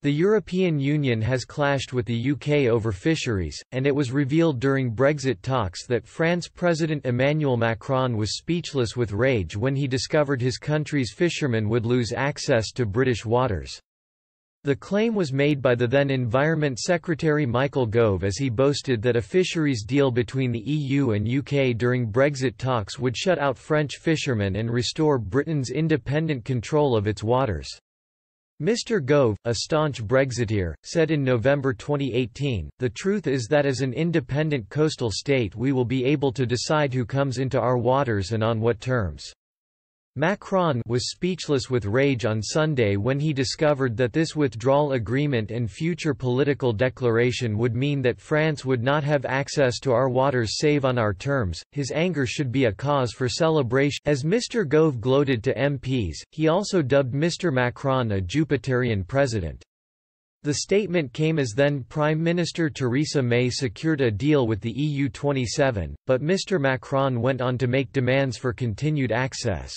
The European Union has clashed with the UK over fisheries, and it was revealed during Brexit talks that France President Emmanuel Macron was speechless with rage when he discovered his country's fishermen would lose access to British waters. The claim was made by the then Environment Secretary Michael Gove as he boasted that a fisheries deal between the EU and UK during Brexit talks would shut out French fishermen and restore Britain's independent control of its waters. Mr. Gove, a staunch Brexiteer, said in November 2018, "The truth is that as an independent coastal state we will be able to decide who comes into our waters and on what terms." Macron was speechless with rage on Sunday when he discovered that this withdrawal agreement and future political declaration would mean that France would not have access to our waters save on our terms. His anger should be a cause for celebration. As Mr. Gove gloated to MPs, he also dubbed Mr. Macron a Jupiterian president. The statement came as then Prime Minister Theresa May secured a deal with the EU 27, but Mr. Macron went on to make demands for continued access.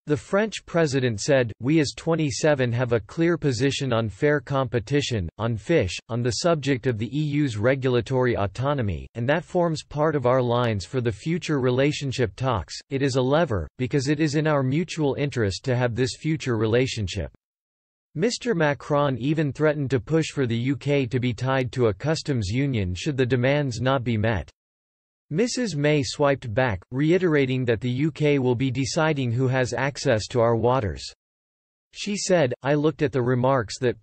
The French president said, "We as 27 have a clear position on fair competition, on fish, on the subject of the EU's regulatory autonomy, and that forms part of our lines for the future relationship talks. It is a lever, because it is in our mutual interest to have this future relationship." Mr. Macron even threatened to push for the UK to be tied to a customs union should the demands not be met. Mrs. May swiped back, reiterating that the UK will be deciding who has access to our waters. She said, "I looked at the remarks that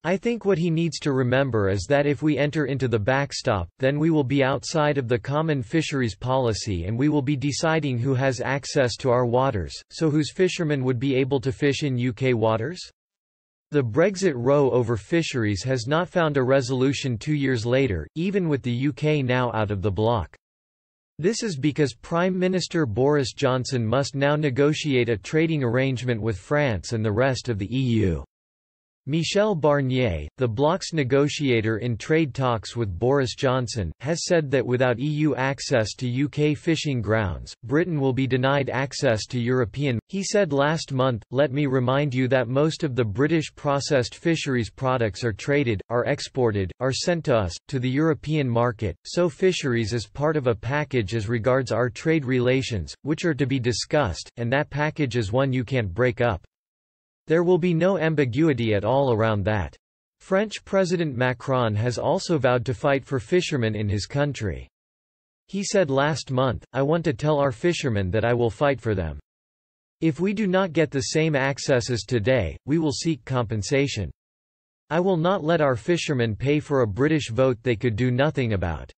I think what he needs to remember is that if we enter into the backstop, then we will be outside of the common fisheries policy and we will be deciding who has access to our waters, so whose fishermen would be able to fish in UK waters?" The Brexit row over fisheries has not found a resolution 2 years later, even with the UK now out of the bloc. This is because Prime Minister Boris Johnson must now negotiate a trading arrangement with France and the rest of the EU. Michel Barnier, the bloc's negotiator in trade talks with Boris Johnson, has said that without EU access to UK fishing grounds, Britain will be denied access to European. He said last month, "Let me remind you that most of the British processed fisheries products are traded, are exported, are sent to us, to the European market, so fisheries is part of a package as regards our trade relations, which are to be discussed, and that package is one you can't break up. There will be no ambiguity at all around that." French President Macron has also vowed to fight for fishermen in his country. He said last month, "I want to tell our fishermen that I will fight for them. If we do not get the same access as today, we will seek compensation. I will not let our fishermen pay for a British vote they could do nothing about."